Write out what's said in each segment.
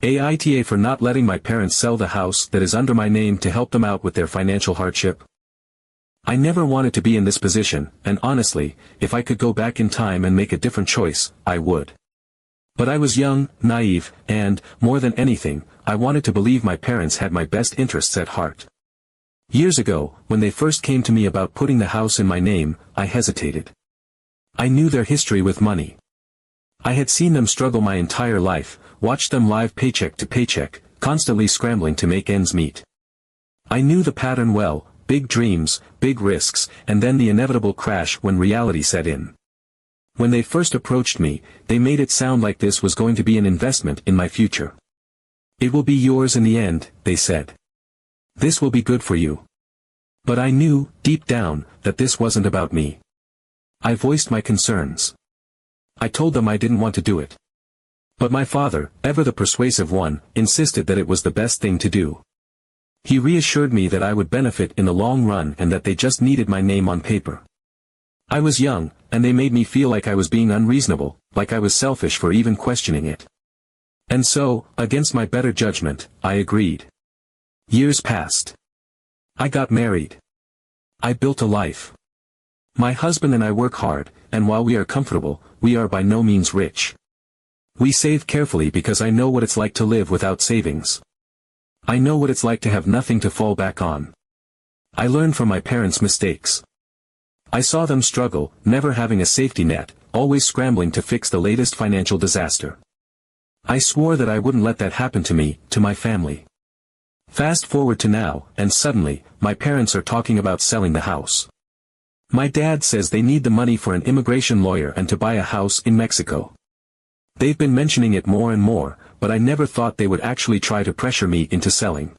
AITA for not letting my parents sell the house that is under my name to help them out with their financial hardship. I never wanted to be in this position, and honestly, if I could go back in time and make a different choice, I would. But I was young, naive, and, more than anything, I wanted to believe my parents had my best interests at heart. Years ago, when they first came to me about putting the house in my name, I hesitated. I knew their history with money. I had seen them struggle my entire life, watched them live paycheck to paycheck, constantly scrambling to make ends meet. I knew the pattern well: big dreams, big risks, and then the inevitable crash when reality set in. When they first approached me, they made it sound like this was going to be an investment in my future. "It will be yours in the end," they said. "This will be good for you." But I knew, deep down, that this wasn't about me. I voiced my concerns. I told them I didn't want to do it. But my father, ever the persuasive one, insisted that it was the best thing to do. He reassured me that I would benefit in the long run and that they just needed my name on paper. I was young, and they made me feel like I was being unreasonable, like I was selfish for even questioning it. And so, against my better judgment, I agreed. Years passed. I got married. I built a life. My husband and I work hard, and while we are comfortable, we are by no means rich. We save carefully because I know what it's like to live without savings. I know what it's like to have nothing to fall back on. I learned from my parents' mistakes. I saw them struggle, never having a safety net, always scrambling to fix the latest financial disaster. I swore that I wouldn't let that happen to me, to my family. Fast forward to now, and suddenly, my parents are talking about selling the house. My dad says they need the money for an immigration lawyer and to buy a house in Mexico. They've been mentioning it more and more, but I never thought they would actually try to pressure me into selling.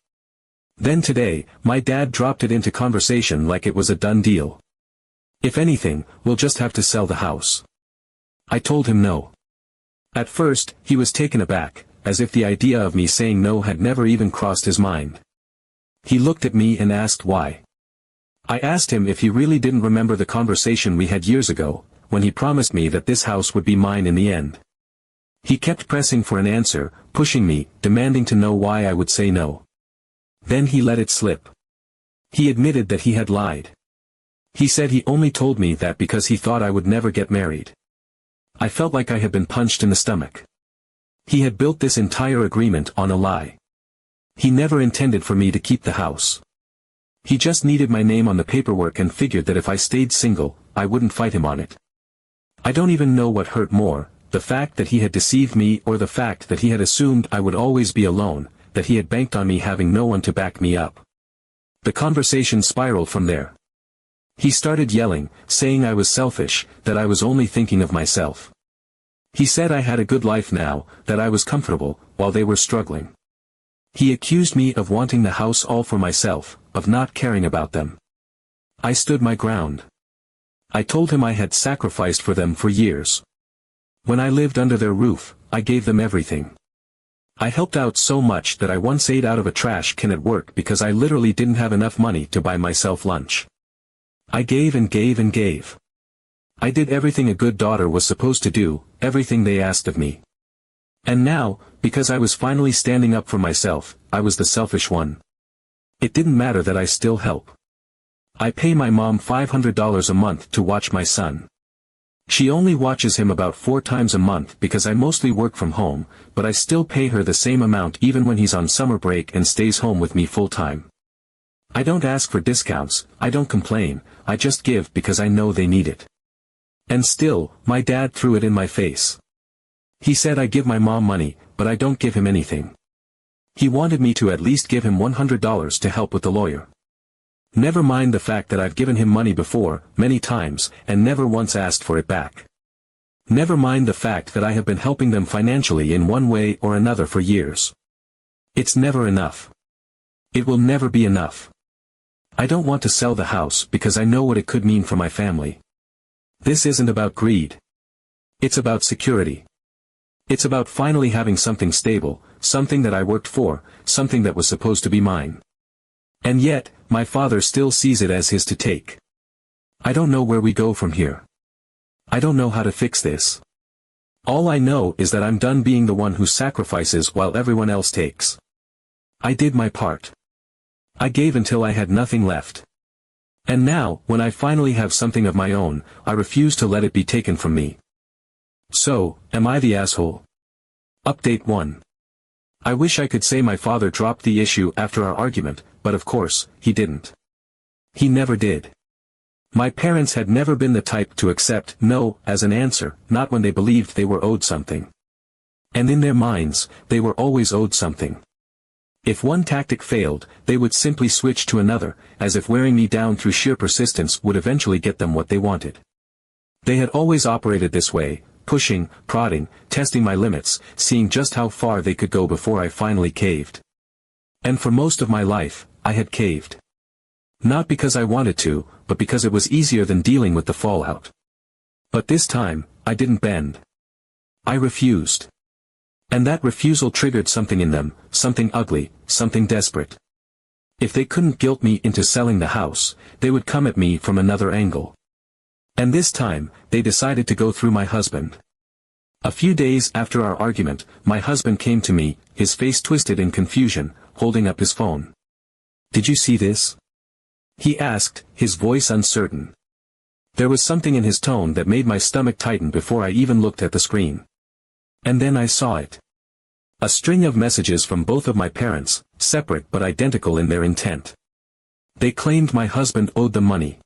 Then today, my dad dropped it into conversation like it was a done deal. "If anything, we'll just have to sell the house." I told him no. At first, he was taken aback, as if the idea of me saying no had never even crossed his mind. He looked at me and asked why. I asked him if he really didn't remember the conversation we had years ago, when he promised me that this house would be mine in the end. He kept pressing for an answer, pushing me, demanding to know why I would say no. Then he let it slip. He admitted that he had lied. He said he only told me that because he thought I would never get married. I felt like I had been punched in the stomach. He had built this entire agreement on a lie. He never intended for me to keep the house. He just needed my name on the paperwork and figured that if I stayed single, I wouldn't fight him on it. I don't even know what hurt more, the fact that he had deceived me or the fact that he had assumed I would always be alone, that he had banked on me having no one to back me up. The conversation spiraled from there. He started yelling, saying I was selfish, that I was only thinking of myself. He said I had a good life now, that I was comfortable, while they were struggling. He accused me of wanting the house all for myself, of not caring about them. I stood my ground. I told him I had sacrificed for them for years. When I lived under their roof, I gave them everything. I helped out so much that I once ate out of a trash can at work because I literally didn't have enough money to buy myself lunch. I gave and gave and gave. I did everything a good daughter was supposed to do, everything they asked of me. And now, because I was finally standing up for myself, I was the selfish one. It didn't matter that I still help. I pay my mom $500 a month to watch my son. She only watches him about 4 times a month because I mostly work from home, but I still pay her the same amount even when he's on summer break and stays home with me full time. I don't ask for discounts, I don't complain, I just give because I know they need it. And still, my dad threw it in my face. He said I give my mom money, but I don't give him anything. He wanted me to at least give him $100 to help with the lawyer. Never mind the fact that I've given him money before, many times, and never once asked for it back. Never mind the fact that I have been helping them financially in one way or another for years. It's never enough. It will never be enough. I don't want to sell the house because I know what it could mean for my family. This isn't about greed. It's about security. It's about finally having something stable, something that I worked for, something that was supposed to be mine. And yet, my father still sees it as his to take. I don't know where we go from here. I don't know how to fix this. All I know is that I'm done being the one who sacrifices while everyone else takes. I did my part. I gave until I had nothing left. And now, when I finally have something of my own, I refuse to let it be taken from me. So, am I the asshole? Update 1. I wish I could say my father dropped the issue after our argument, but of course, he didn't. He never did. My parents had never been the type to accept no as an answer, not when they believed they were owed something. And in their minds, they were always owed something. If one tactic failed, they would simply switch to another, as if wearing me down through sheer persistence would eventually get them what they wanted. They had always operated this way, pushing, prodding, testing my limits, seeing just how far they could go before I finally caved. And for most of my life, I had caved. Not because I wanted to, but because it was easier than dealing with the fallout. But this time, I didn't bend. I refused. And that refusal triggered something in them, something ugly, something desperate. If they couldn't guilt me into selling the house, they would come at me from another angle. And this time, they decided to go through my husband. A few days after our argument, my husband came to me, his face twisted in confusion, holding up his phone. "Did you see this?" he asked, his voice uncertain. There was something in his tone that made my stomach tighten before I even looked at the screen. And then I saw it. A string of messages from both of my parents, separate but identical in their intent. They claimed my husband owed them money.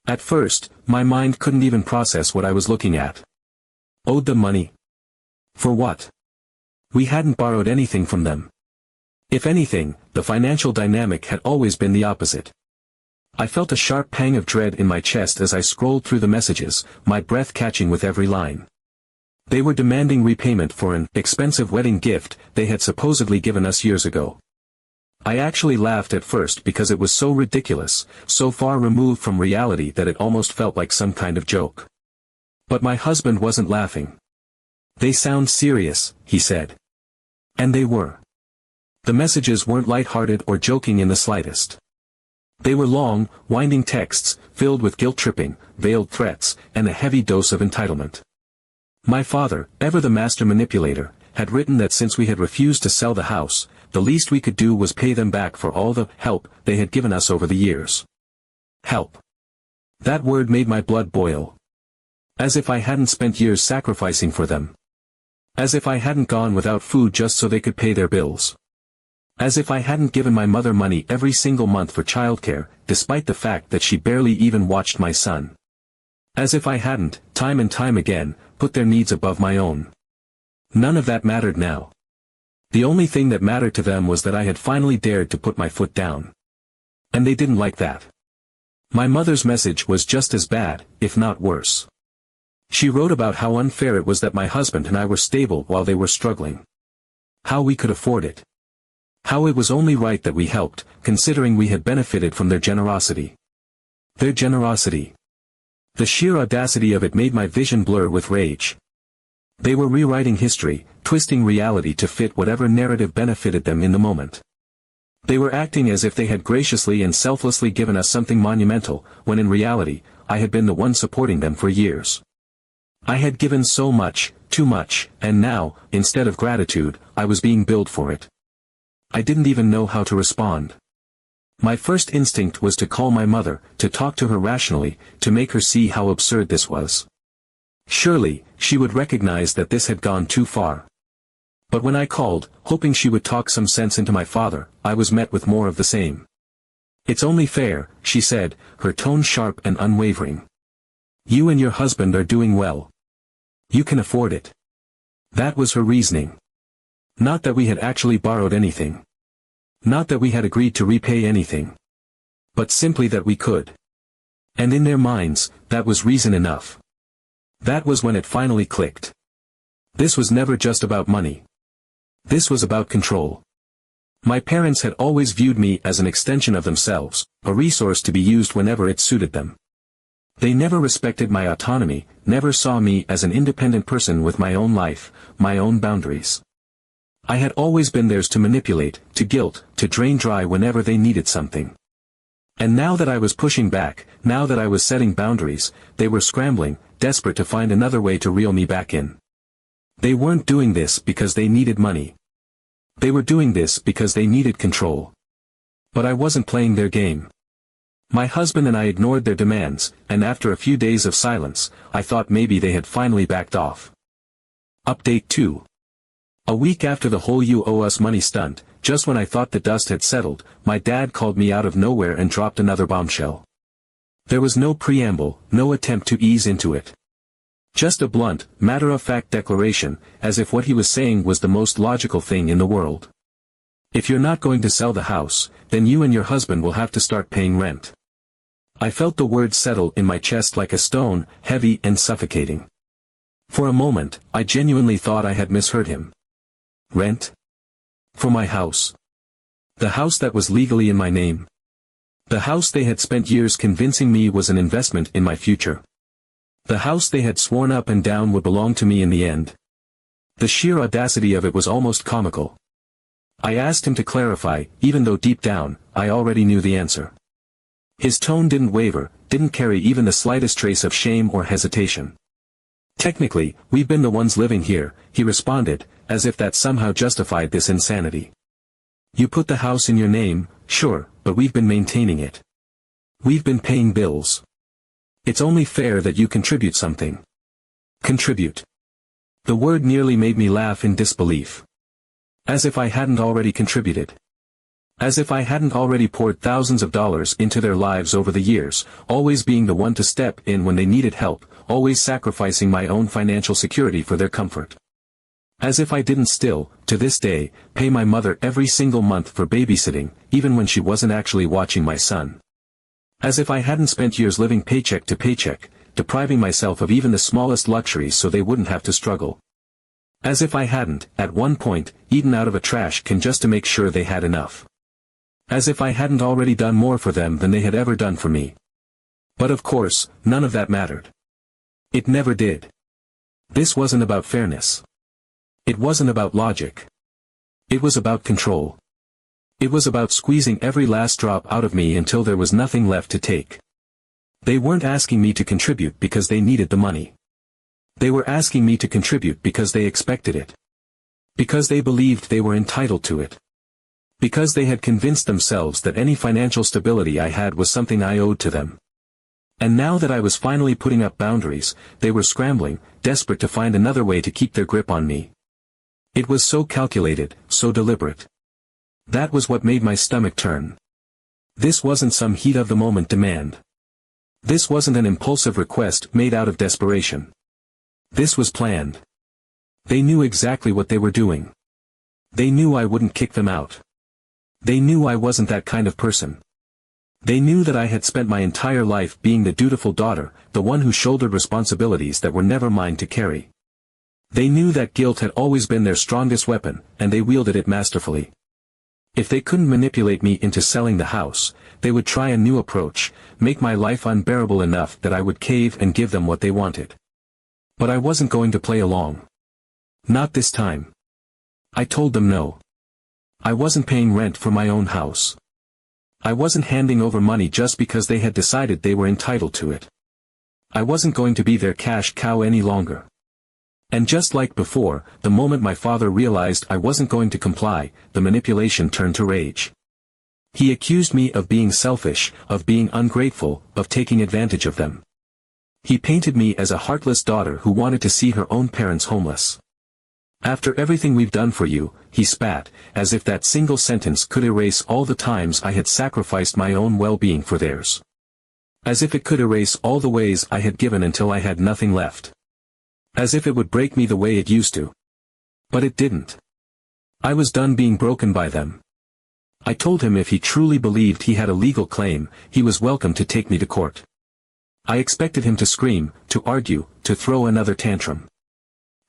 At first, my mind couldn't even process what I was looking at. Owed them money? For what? We hadn't borrowed anything from them. If anything, the financial dynamic had always been the opposite. I felt a sharp pang of dread in my chest as I scrolled through the messages, my breath catching with every line. They were demanding repayment for an expensive wedding gift they had supposedly given us years ago. I actually laughed at first because it was so ridiculous, so far removed from reality that it almost felt like some kind of joke. But my husband wasn't laughing. "They sound serious," he said. And they were. The messages weren't light-hearted or joking in the slightest. They were long, winding texts, filled with guilt-tripping, veiled threats, and a heavy dose of entitlement. My father, ever the master manipulator, had written that since we had refused to sell the house, the least we could do was pay them back for all the help they had given us over the years. Help. That word made my blood boil. As if I hadn't spent years sacrificing for them. As if I hadn't gone without food just so they could pay their bills. As if I hadn't given my mother money every single month for childcare, despite the fact that she barely even watched my son. As if I hadn't, time and time again, put their needs above my own. None of that mattered now. The only thing that mattered to them was that I had finally dared to put my foot down. And they didn't like that. My mother's message was just as bad, if not worse. She wrote about how unfair it was that my husband and I were stable while they were struggling. How we could afford it. How it was only right that we helped, considering we had benefited from their generosity. Their generosity. The sheer audacity of it made my vision blur with rage. They were rewriting history, twisting reality to fit whatever narrative benefited them in the moment. They were acting as if they had graciously and selflessly given us something monumental, when in reality, I had been the one supporting them for years. I had given so much, too much, and now, instead of gratitude, I was being billed for it. I didn't even know how to respond. My first instinct was to call my mother, to talk to her rationally, to make her see how absurd this was. Surely, she would recognize that this had gone too far. But when I called, hoping she would talk some sense into my father, I was met with more of the same. "It's only fair," she said, her tone sharp and unwavering. "You and your husband are doing well. You can afford it." That was her reasoning. Not that we had actually borrowed anything. Not that we had agreed to repay anything. But simply that we could. And in their minds, that was reason enough. That was when it finally clicked. This was never just about money. This was about control. My parents had always viewed me as an extension of themselves, a resource to be used whenever it suited them. They never respected my autonomy, never saw me as an independent person with my own life, my own boundaries. I had always been theirs to manipulate, to guilt, to drain dry whenever they needed something. And now that I was pushing back, now that I was setting boundaries, they were scrambling, desperate to find another way to reel me back in. They weren't doing this because they needed money. They were doing this because they needed control. But I wasn't playing their game. My husband and I ignored their demands, and after a few days of silence, I thought maybe they had finally backed off. Update 2. A week after the whole "you owe us money" stunt, just when I thought the dust had settled, my dad called me out of nowhere and dropped another bombshell. There was no preamble, no attempt to ease into it. Just a blunt, matter-of-fact declaration, as if what he was saying was the most logical thing in the world. If you're not going to sell the house, then you and your husband will have to start paying rent. I felt the words settle in my chest like a stone, heavy and suffocating. For a moment, I genuinely thought I had misheard him. Rent? For my house. The house that was legally in my name. The house they had spent years convincing me was an investment in my future. The house they had sworn up and down would belong to me in the end. The sheer audacity of it was almost comical. I asked him to clarify, even though deep down, I already knew the answer. His tone didn't waver, didn't carry even the slightest trace of shame or hesitation. Technically, we've been the ones living here, he responded, as if that somehow justified this insanity. You put the house in your name, sure, but we've been maintaining it. We've been paying bills. It's only fair that you contribute something. Contribute. The word nearly made me laugh in disbelief. As if I hadn't already contributed. As if I hadn't already poured thousands of dollars into their lives over the years, always being the one to step in when they needed help, always sacrificing my own financial security for their comfort. As if I didn't still, to this day, pay my mother every single month for babysitting, even when she wasn't actually watching my son. As if I hadn't spent years living paycheck to paycheck, depriving myself of even the smallest luxuries so they wouldn't have to struggle. As if I hadn't, at one point, eaten out of a trash can just to make sure they had enough. As if I hadn't already done more for them than they had ever done for me. But of course, none of that mattered. It never did. This wasn't about fairness. It wasn't about logic. It was about control. It was about squeezing every last drop out of me until there was nothing left to take. They weren't asking me to contribute because they needed the money. They were asking me to contribute because they expected it. Because they believed they were entitled to it. Because they had convinced themselves that any financial stability I had was something I owed to them. And now that I was finally putting up boundaries, they were scrambling, desperate to find another way to keep their grip on me. It was so calculated, so deliberate. That was what made my stomach turn. This wasn't some heat-of-the-moment demand. This wasn't an impulsive request made out of desperation. This was planned. They knew exactly what they were doing. They knew I wouldn't kick them out. They knew I wasn't that kind of person. They knew that I had spent my entire life being the dutiful daughter, the one who shouldered responsibilities that were never mine to carry. They knew that guilt had always been their strongest weapon, and they wielded it masterfully. If they couldn't manipulate me into selling the house, they would try a new approach, make my life unbearable enough that I would cave and give them what they wanted. But I wasn't going to play along. Not this time. I told them no. I wasn't paying rent for my own house. I wasn't handing over money just because they had decided they were entitled to it. I wasn't going to be their cash cow any longer. And just like before, the moment my father realized I wasn't going to comply, the manipulation turned to rage. He accused me of being selfish, of being ungrateful, of taking advantage of them. He painted me as a heartless daughter who wanted to see her own parents homeless. After everything we've done for you, he spat, as if that single sentence could erase all the times I had sacrificed my own well-being for theirs. As if it could erase all the ways I had given until I had nothing left. As if it would break me the way it used to. But it didn't. I was done being broken by them. I told him if he truly believed he had a legal claim, he was welcome to take me to court. I expected him to scream, to argue, to throw another tantrum.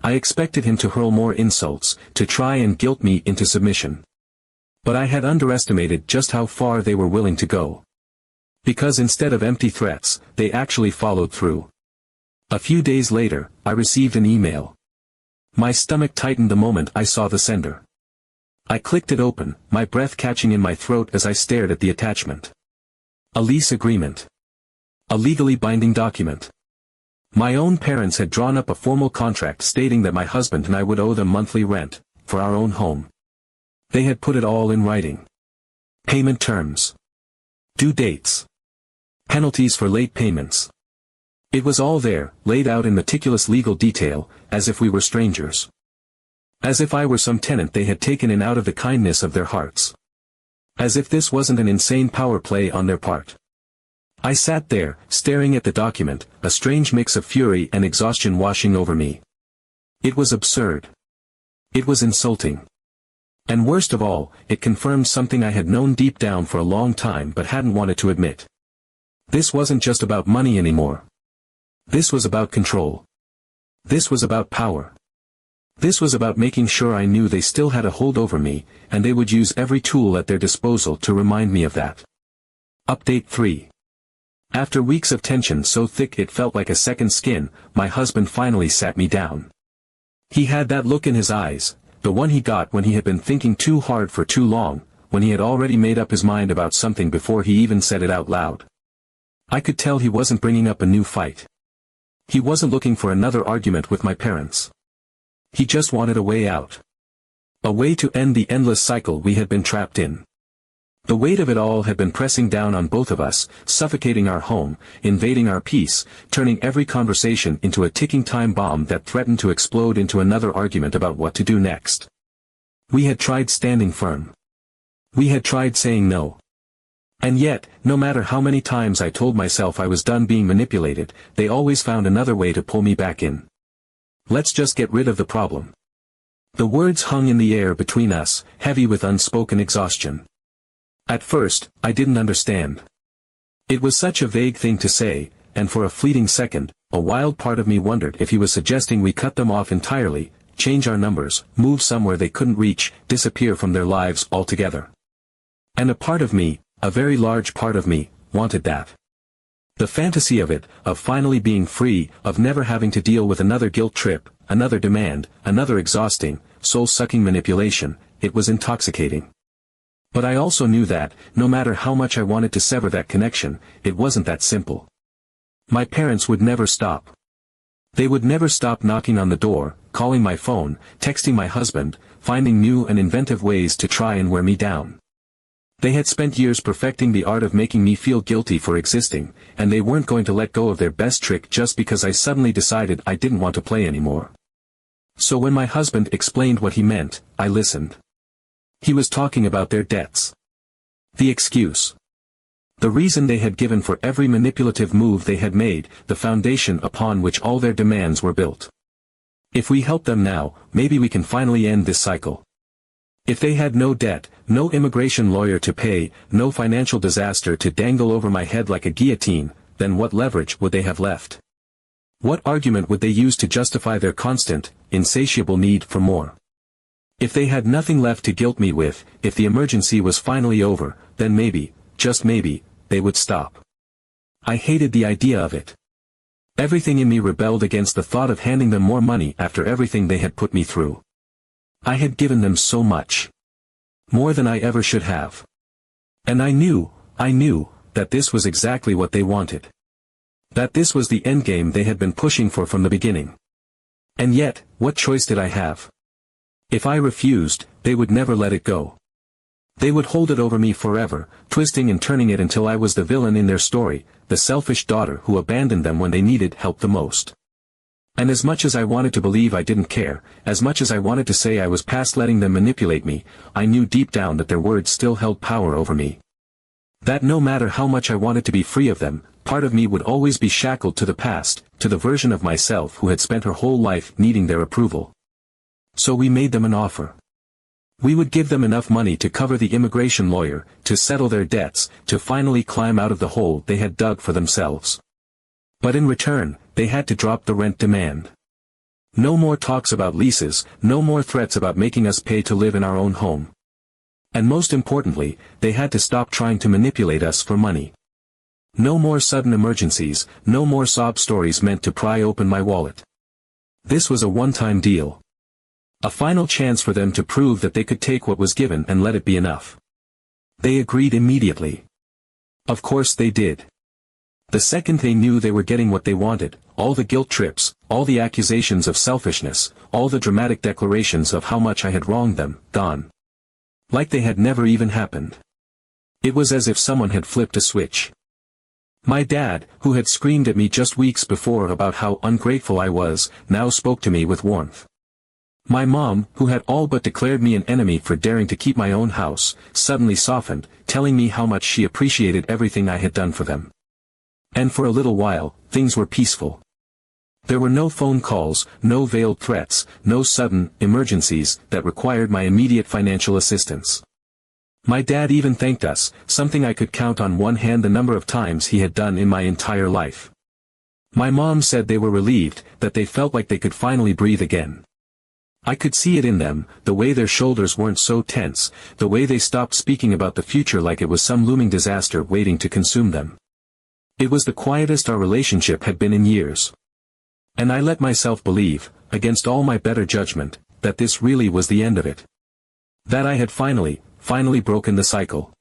I expected him to hurl more insults, to try and guilt me into submission. But I had underestimated just how far they were willing to go. Because instead of empty threats, they actually followed through. A few days later, I received an email. My stomach tightened the moment I saw the sender. I clicked it open, my breath catching in my throat as I stared at the attachment. A lease agreement. A legally binding document. My own parents had drawn up a formal contract stating that my husband and I would owe them monthly rent, for our own home. They had put it all in writing. Payment terms. Due dates. Penalties for late payments. It was all there, laid out in meticulous legal detail, as if we were strangers. As if I were some tenant they had taken in out of the kindness of their hearts. As if this wasn't an insane power play on their part. I sat there, staring at the document, a strange mix of fury and exhaustion washing over me. It was absurd. It was insulting. And worst of all, it confirmed something I had known deep down for a long time but hadn't wanted to admit. This wasn't just about money anymore. This was about control. This was about power. This was about making sure I knew they still had a hold over me, and they would use every tool at their disposal to remind me of that. Update 3. After weeks of tension so thick it felt like a second skin, my husband finally sat me down. He had that look in his eyes, the one he got when he had been thinking too hard for too long, when he had already made up his mind about something before he even said it out loud. I could tell he wasn't bringing up a new fight. He wasn't looking for another argument with my parents. He just wanted a way out. A way to end the endless cycle we had been trapped in. The weight of it all had been pressing down on both of us, suffocating our home, invading our peace, turning every conversation into a ticking time bomb that threatened to explode into another argument about what to do next. We had tried standing firm. We had tried saying no. And yet, no matter how many times I told myself I was done being manipulated, they always found another way to pull me back in. Let's just get rid of the problem. The words hung in the air between us, heavy with unspoken exhaustion. At first, I didn't understand. It was such a vague thing to say, and for a fleeting second, a wild part of me wondered if he was suggesting we cut them off entirely, change our numbers, move somewhere they couldn't reach, disappear from their lives altogether. And a part of me, a very large part of me, wanted that. The fantasy of it, of finally being free, of never having to deal with another guilt trip, another demand, another exhausting, soul-sucking manipulation, it was intoxicating. But I also knew that, no matter how much I wanted to sever that connection, it wasn't that simple. My parents would never stop. They would never stop knocking on the door, calling my phone, texting my husband, finding new and inventive ways to try and wear me down. They had spent years perfecting the art of making me feel guilty for existing, and they weren't going to let go of their best trick just because I suddenly decided I didn't want to play anymore. So when my husband explained what he meant, I listened. He was talking about their debts. The excuse. The reason they had given for every manipulative move they had made, the foundation upon which all their demands were built. If we help them now, maybe we can finally end this cycle. If they had no debt, no immigration lawyer to pay, no financial disaster to dangle over my head like a guillotine, then what leverage would they have left? What argument would they use to justify their constant, insatiable need for more? If they had nothing left to guilt me with, if the emergency was finally over, then maybe, just maybe, they would stop. I hated the idea of it. Everything in me rebelled against the thought of handing them more money after everything they had put me through. I had given them so much. More than I ever should have. And I knew, that this was exactly what they wanted. That this was the endgame they had been pushing for from the beginning. And yet, what choice did I have? If I refused, they would never let it go. They would hold it over me forever, twisting and turning it until I was the villain in their story, the selfish daughter who abandoned them when they needed help the most. And as much as I wanted to believe I didn't care, as much as I wanted to say I was past letting them manipulate me, I knew deep down that their words still held power over me. That no matter how much I wanted to be free of them, part of me would always be shackled to the past, to the version of myself who had spent her whole life needing their approval. So we made them an offer. We would give them enough money to cover the immigration lawyer, to settle their debts, to finally climb out of the hole they had dug for themselves. But in return, they had to drop the rent demand. No more talks about leases, no more threats about making us pay to live in our own home. And most importantly, they had to stop trying to manipulate us for money. No more sudden emergencies, no more sob stories meant to pry open my wallet. This was a one-time deal. A final chance for them to prove that they could take what was given and let it be enough. They agreed immediately. Of course they did. The second they knew they were getting what they wanted, all the guilt trips, all the accusations of selfishness, all the dramatic declarations of how much I had wronged them, gone. Like they had never even happened. It was as if someone had flipped a switch. My dad, who had screamed at me just weeks before about how ungrateful I was, now spoke to me with warmth. My mom, who had all but declared me an enemy for daring to keep my own house, suddenly softened, telling me how much she appreciated everything I had done for them. And for a little while, things were peaceful. There were no phone calls, no veiled threats, no sudden emergencies that required my immediate financial assistance. My dad even thanked us, something I could count on one hand the number of times he had done in my entire life. My mom said they were relieved, that they felt like they could finally breathe again. I could see it in them, the way their shoulders weren't so tense, the way they stopped speaking about the future like it was some looming disaster waiting to consume them. It was the quietest our relationship had been in years. And I let myself believe, against all my better judgment, that this really was the end of it. That I had finally broken the cycle.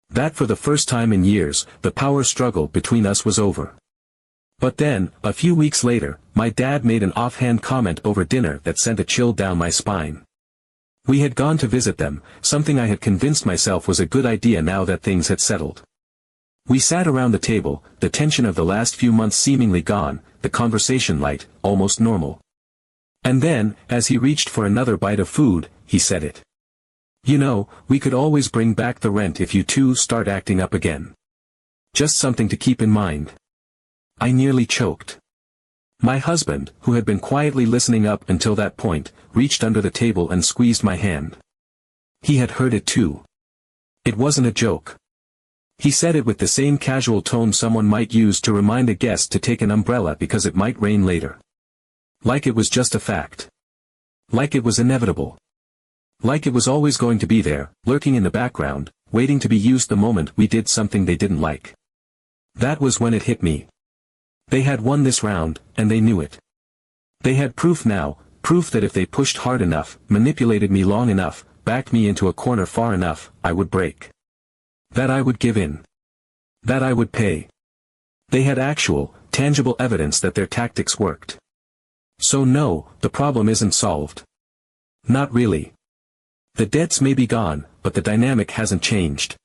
That for the first time in years, the power struggle between us was over. But then, a few weeks later, my dad made an offhand comment over dinner that sent a chill down my spine. We had gone to visit them, something I had convinced myself was a good idea now that things had settled. We sat around the table, the tension of the last few months seemingly gone, the conversation light, almost normal. And then, as he reached for another bite of food, he said it. You know, we could always bring back the rent if you two start acting up again. Just something to keep in mind. I nearly choked. My husband, who had been quietly listening up until that point, reached under the table and squeezed my hand. He had heard it too. It wasn't a joke. He said it with the same casual tone someone might use to remind a guest to take an umbrella because it might rain later. Like it was just a fact. Like it was inevitable. Like it was always going to be there, lurking in the background, waiting to be used the moment we did something they didn't like. That was when it hit me. They had won this round, and they knew it. They had proof now, proof that if they pushed hard enough, manipulated me long enough, backed me into a corner far enough, I would break. That I would give in. That I would pay. They had actual, tangible evidence that their tactics worked. So no, the problem isn't solved. Not really. The debts may be gone, but the dynamic hasn't changed.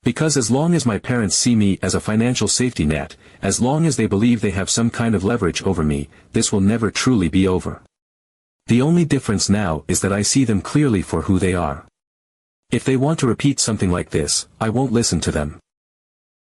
Because as long as my parents see me as a financial safety net, as long as they believe they have some kind of leverage over me, this will never truly be over. The only difference now is that I see them clearly for who they are. If they want to repeat something like this, I won't listen to them.